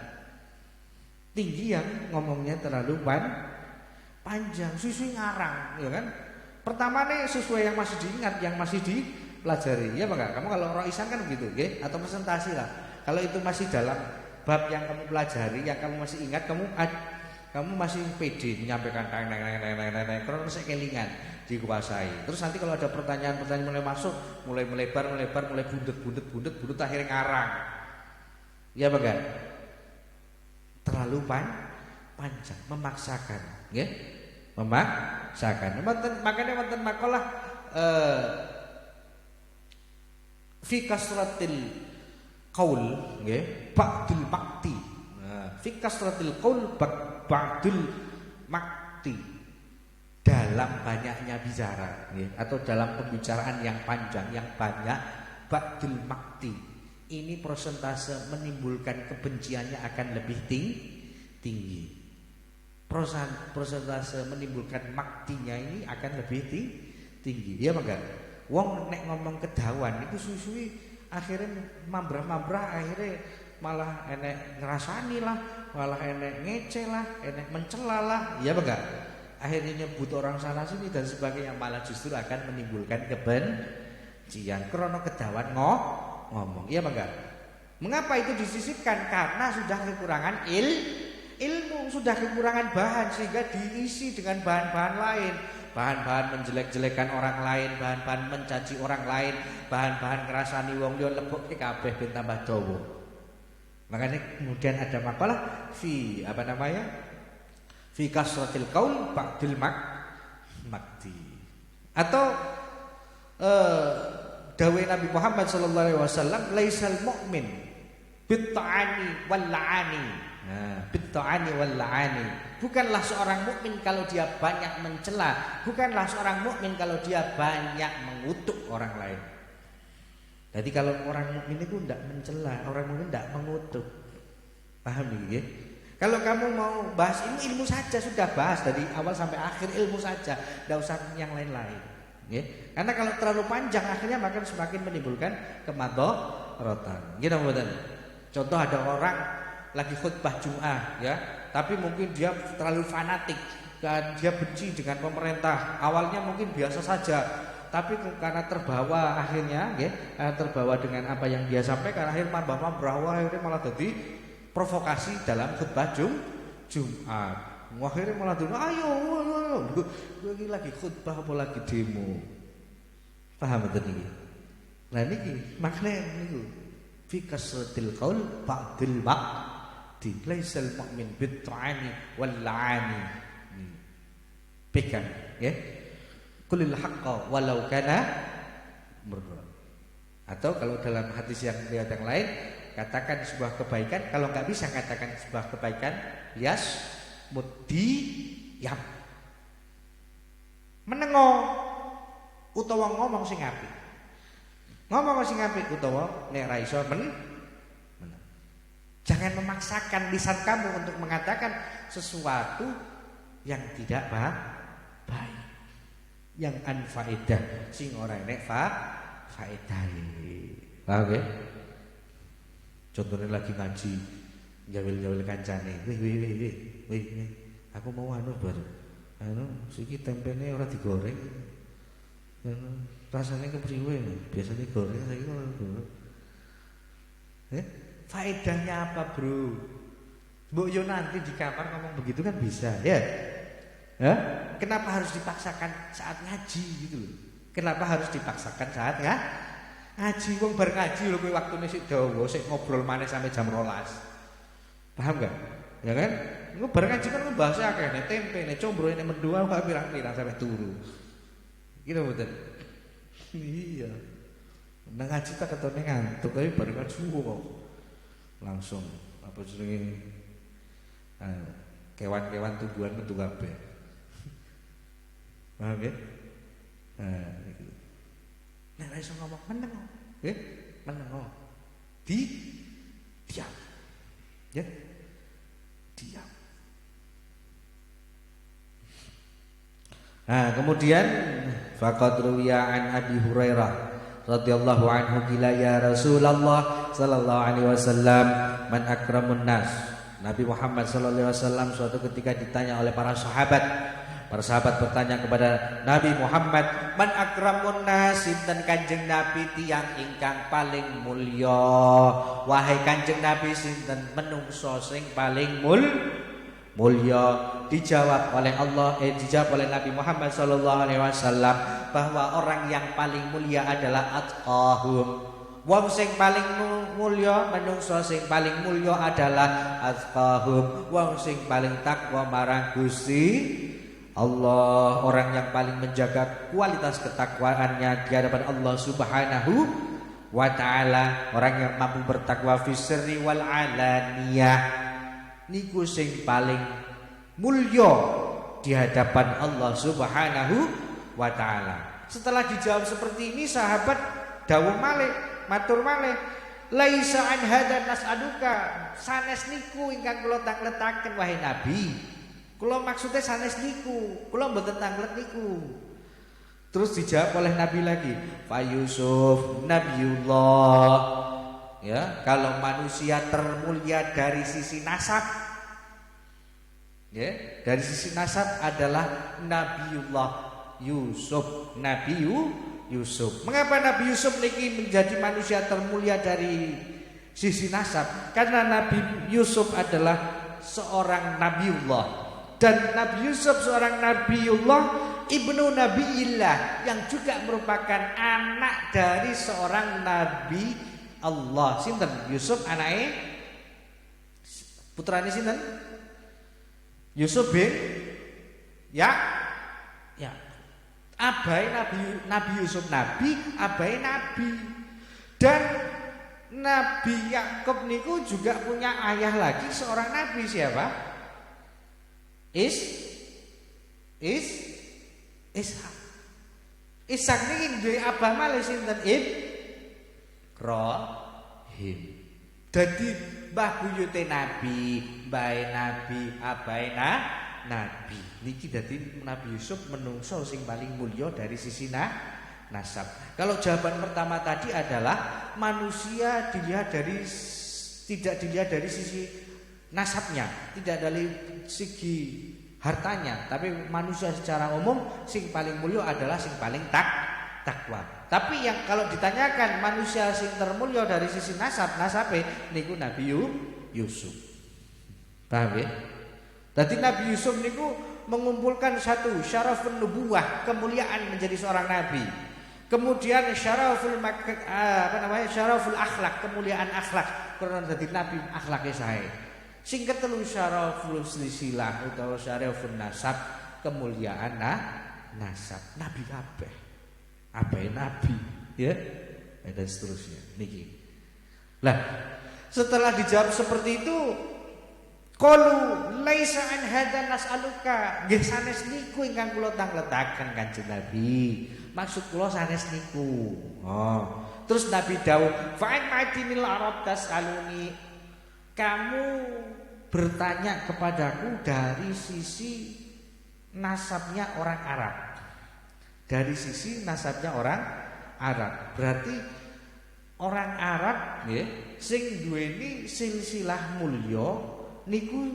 A: Tinggi yang ngomongnya terlalu panjang, sesuai ngarang, ya kan? Pertama nih sesuai yang masih diingat, yang masih dipelajari, ya Pak. Kamu kalau roisan kan begitu, ya? Atau presentasi lah. Kalau itu masih dalam bab yang kamu pelajari, yang kamu masih ingat, kamu masih pede menyampaikan karena saya kelingan dikuasai. Terus nanti kalau ada pertanyaan-pertanyaan mulai masuk, mulai melebar, mulai bundet, akhirnya ngarang, ya Pak. Terlalu panjang, memaksakan, ya, memaksakan. Makanya wonten makalah fi kasratil qaul, ya, ba'dul makti. Fi kasratil qaul ba'dul makti, dalam banyaknya bicara, ya, atau dalam pembicaraan yang panjang, yang banyak, ba'dul makti. Ini persentase menimbulkan kebenciannya akan lebih tinggi. Persentase menimbulkan maktinya ini akan lebih tinggi. Iya Pak? Wong nek ngomong kedawan itu suwi-suwi akhirnya mambrah-mambrah, akhirnya malah enek ngerasani lah, malah enek ngece lah, enek mencela lah. Iya Pak? Akhirnya nyebut orang sana sini dan sebagainya, malah justru akan menimbulkan kebencian krono kedawan ngomong. Iya Pak? Mengapa itu disisipkan? Karena sudah kekurangan ilmu, sudah kekurangan bahan, sehingga diisi dengan bahan-bahan lain, bahan-bahan menjelek-jelekan orang lain, bahan-bahan mencaci orang lain, bahan-bahan ngrasani wong liya lebok kabeh ben tambah dawa. Makanya kemudian ada makalah fi fi kasratil qaul ba'dil makti. Atau dawai Nabi Muhammad sallallahu alaihi wasallam, laisal mu'min bitta'ani wal la'ani. Bitta'ani wal la'ani. Bukanlah seorang mukmin kalau dia banyak mencela, bukanlah seorang mukmin kalau dia banyak mengutuk orang lain. Jadi kalau orang mukmin itu tidak mencela, orang mukmin tidak mengutuk. Paham ya? Kalau kamu mau bahas ilmu saja, sudah bahas dari awal sampai akhir ilmu saja, tidak usah yang lain-lain. Ya? Karena kalau terlalu panjang akhirnya makan semakin menimbulkan kemadharatan. Gitu betul. Contoh ada orang lagi khutbah Jumat, ya, tapi mungkin dia terlalu fanatik dan dia benci dengan pemerintah. Awalnya mungkin biasa saja, tapi karena terbawa akhirnya, ya, terbawa dengan apa yang dia sampaikan, akhirnya akhirnya malah jadi provokasi dalam khutbah Jumat. Akhirnya malah dulu, ayo, gue lagi khutbah apa lagi demo. Paham betul ini? Nah ini maknanya ini fi kasratil qaul ba'dil waqti laisal mu'min bitta'ani wal la'ani. Pegang, ya. Qulil haqqa walau kana Atau kalau dalam hadis yang riwayat yang lain, katakan sebuah kebaikan, kalau nggak bisa katakan sebuah kebaikan, lias mudiyam. Menengo utawa ngomong sing apik. Ngomong sing apik utawa nek ra iso jangan memaksakan lisan kamu untuk mengatakan sesuatu yang tidak baik, yang anfaedah, sing ora enek faedah. Paham ya? Contohnya lagi ngaji, jawil-jawil kancane, wih, aku mau baru, siki tempene ora digoreng, rasanya kepriwe, biasanya goreng, saya ora goreng. Faedahnya apa bro? Mbok yo nanti di kamar ngomong begitu kan bisa ya? Kenapa harus dipaksakan saat ngaji gitu loh? Kenapa harus dipaksakan saat ngaji? Wong bar ngaji lho kowe waktune sik dawa, sik ngobrol maneh sampai jam 12. Paham enggak? Ya kan? Engko bar ngaji kan bahasa akeh nek tempe, nek combro, nek mendua kok pirang-pirang sampai turu. Gitu mboten? Iya. Nang ngaji tak ketone ngantuk tapi bar ngaji kok langsung apa jenenge kewan-kewan tumbuhan metu kabeh. Paham ya? Niku. Nek ora iso ngomong meneng. Nggih, meneng. Diam. Ya. Diam. Kemudian faqad ruwiya an Abi Hurairah radhiyallahu anhu qila ya Rasulullah sallallahu alaihi wasallam man akramun nas. Nabi Muhammad sallallahu alaihi wasallam suatu ketika ditanya oleh para sahabat bertanya kepada Nabi Muhammad, man akramun nas, sinten Kanjeng Nabi tiang ingkang paling mulya. Wahai Kanjeng Nabi, sinten menungso sing paling mulya? Dijawab oleh Nabi Muhammad sallallahu alaihi wasallam bahwa orang yang paling mulia adalah atqahum. Wong sing paling mulya, manungsa sing paling mulya adalah atqahum. Wong sing paling takwa marang Gusti Allah, orang yang paling menjaga kualitas ketakwaannya di hadapan Allah Subhanahu wa taala, orang yang mampu bertakwa fi sirri wal alaniyah. Niku sing paling mulya di hadapan Allah Subhanahu wa taala. Setelah dijawab seperti ini, sahabat dawuh malih, matur malih, laisa an hadan nas'aduka, sanes niku ingkang kula tangletaken wahai Nabi. Kula maksudnya sanes niku, kula mboten tanglet niku. Terus dijawab oleh Nabi lagi, Pak Yusuf Nabiullah. Ya, kalau manusia termulia dari sisi nasab, ya, dari sisi nasab adalah Nabiullah Yusuf, Nabi Yusuf. Mengapa Nabi Yusuf niki menjadi manusia termulia dari sisi nasab? Karena Nabi Yusuf adalah seorang Nabiullah, dan Nabi Yusuf seorang Nabiullah, ibnu Nabiillah, yang juga merupakan anak dari seorang Nabi Allah. Sinten? Yusuf anake putrane sinten? Yusuf bin ya abai Nabi Yusuf nabi, abai nabi. Dan Nabi Yakub niku juga punya ayah lagi seorang nabi, siapa? Ishak. Ishak niki duwe abah malih sinten? Ibrahim. Dadi mbah buyute nabi, mbahe nabi, abahe nabi. Niki dadi Nabi Yusuf menungso sing paling mulya dari sisi nasab. Kalau jawaban pertama tadi adalah manusia tidak dilihat dari sisi nasabnya, tidak dari segi hartanya, tapi manusia secara umum sing paling mulia adalah sing paling takwa. Tapi yang kalau ditanyakan manusia sing termulia dari sisi nasabe niku Nabi Yusuf. Paham ya? Tadi Nabi Yusuf niku mengumpulkan satu syarafun nubuwah, kemuliaan menjadi seorang nabi. Kemudian syaraful akhlak, kemuliaan akhlak, karena dadi nabi akhlake sae. Sing ketelu syaraful silsilah utawa syarafun nasab, kemuliaan nasab. Nabi kabeh. Abai nabi. ya, dan seterusnya. Niki. Lah, setelah dijawab seperti itu, qalu laisa an hadza nas'aluka. Nggih sanes niku ingkang kula tangletaken Kanjeng Nabi. Maksud kula sanes niku. Oh. Terus Nabi dawuh, fa'in ma'dinil arab tas'aluni. Kamu bertanya kepadaku dari sisi nasabnya orang Arab. Dari sisi nasabnya orang Arab. Berarti orang Arab nggih sing duweni silsilah mulya niku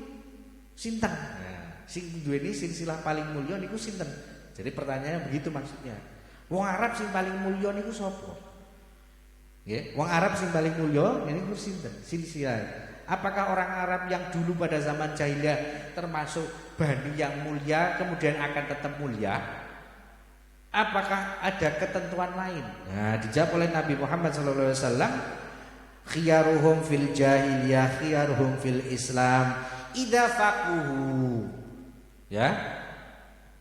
A: sinten? Nah, sing duweni silsilah paling mulya niku sinten? Jadi pertanyaannya begitu maksudnya. Wong Arab sing paling mulya niku sapa? Nggih, wong Arab sing paling mulya niku sinten? Silsilah. Apakah orang Arab yang dulu pada zaman jahiliyah termasuk bani yang mulia kemudian akan tetap mulia? Apakah ada ketentuan lain? Nah, dijawab oleh Nabi Muhammad SAW, khiyaruhum fil jahiliyah, khiyaruhum fil Islam, idza faquhu. Ya,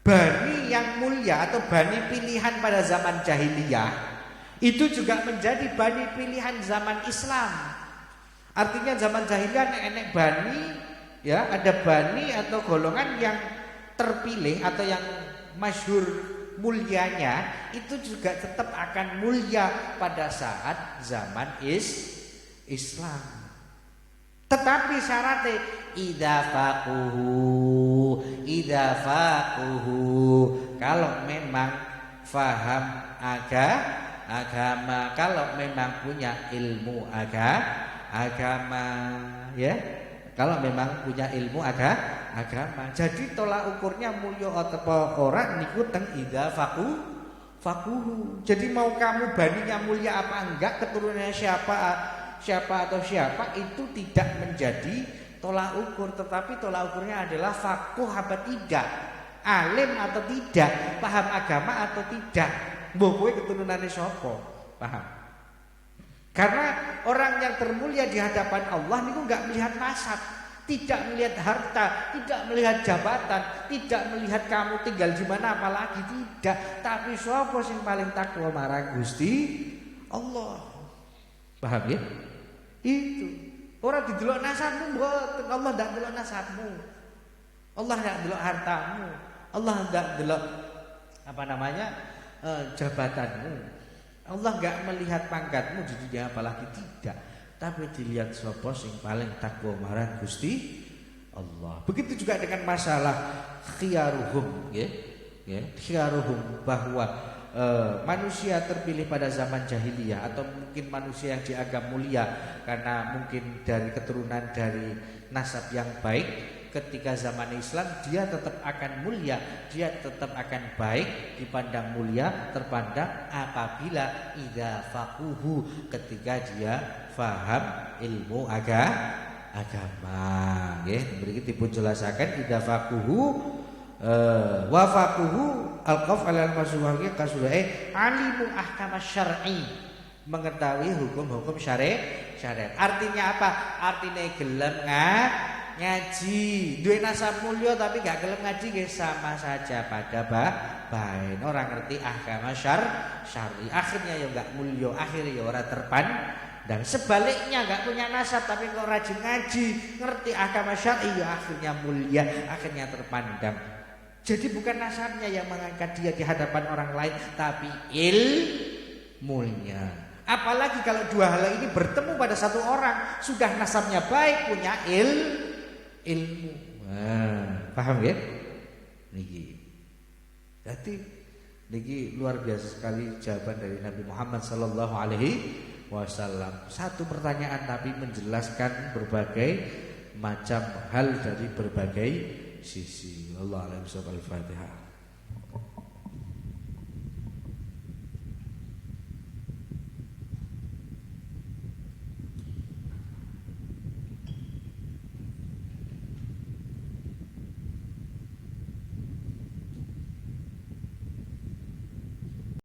A: bani yang mulia atau bani pilihan pada zaman jahiliyah itu juga menjadi bani pilihan zaman Islam. Artinya zaman jahiliyah enek bani, ya ada bani atau golongan yang terpilih atau yang masyhur mulianya itu juga tetap akan mulia pada saat zaman Islam. Tetapi syaratnya idza faquhu, kalau memang faham agama, kalau memang punya ilmu agama, ya. Kalau memang punya ilmu agama. Jadi tolak ukurnya mulya atau ora niku teng idza faquhu. Jadi mau kamu baninya mulia apa enggak, keturunannya siapa atau siapa itu tidak menjadi tolak ukur, tetapi tolak ukurnya adalah faqih apa tidak, alim atau tidak, paham agama atau tidak, mbok kowe keturunane sapa, paham? Karena orang yang termulia di hadapan Allah niku enggak melihat nasab, tidak melihat harta, tidak melihat jabatan, tidak melihat kamu tinggal di mana apalagi tidak, tapi sapa sing paling takwa marang Gusti Allah. Paham ya? Itu. Ora didelok nasabmu, mboten. Allah ndak delok nasabmu. Allah ndak delok hartamu. Allah ndak delok jabatanmu. Allah enggak melihat pangkatmu di dunia apalagi tidak, tapi dilihat sapa sing paling takwa marang Gusti Allah. Begitu juga dengan masalah khiyaruhum, ya. Khiyaruhum, bahwa manusia terpilih pada zaman jahiliyah atau mungkin manusia yang dianggap mulia karena mungkin dari keturunan dari nasab yang baik. Ketika zaman Islam dia tetap akan mulia, dia tetap akan baik, dipandang mulia, terpandang apabila idza faquhu, ketika dia faham ilmu agama. Nggih, mriki dipun jelasaken idza faquhu wa faquhu alqaf alal maswahi kasurae alimu ahkam syar'i, mengetahui hukum-hukum syariat. Artinya apa? Artinya gelem ngaji, duwe nasab mulya tapi gak gelem ngaji nggih sama saja pada bae. Ora ngerti agama syar'i, akhirnya ya gak mulya, akhirnya ya ora terpandang. Sebaliknya gak punya nasab tapi kok rajin ngaji, ngerti agama syar'i, ya akhirnya mulia, akhirnya terpandang. Jadi bukan nasabnya yang mengangkat dia di hadapan orang lain, tapi ilmunya. Apalagi kalau dua hal ini bertemu pada satu orang, sudah nasabnya baik, punya ilmu. Paham ya? Niki. Jadi niki luar biasa sekali jawaban dari Nabi Muhammad sallallahu alaihi wasallam. Satu pertanyaan tapi menjelaskan berbagai macam hal dari berbagai sisi. Allah a'lam bishawab. Al-Fatihah.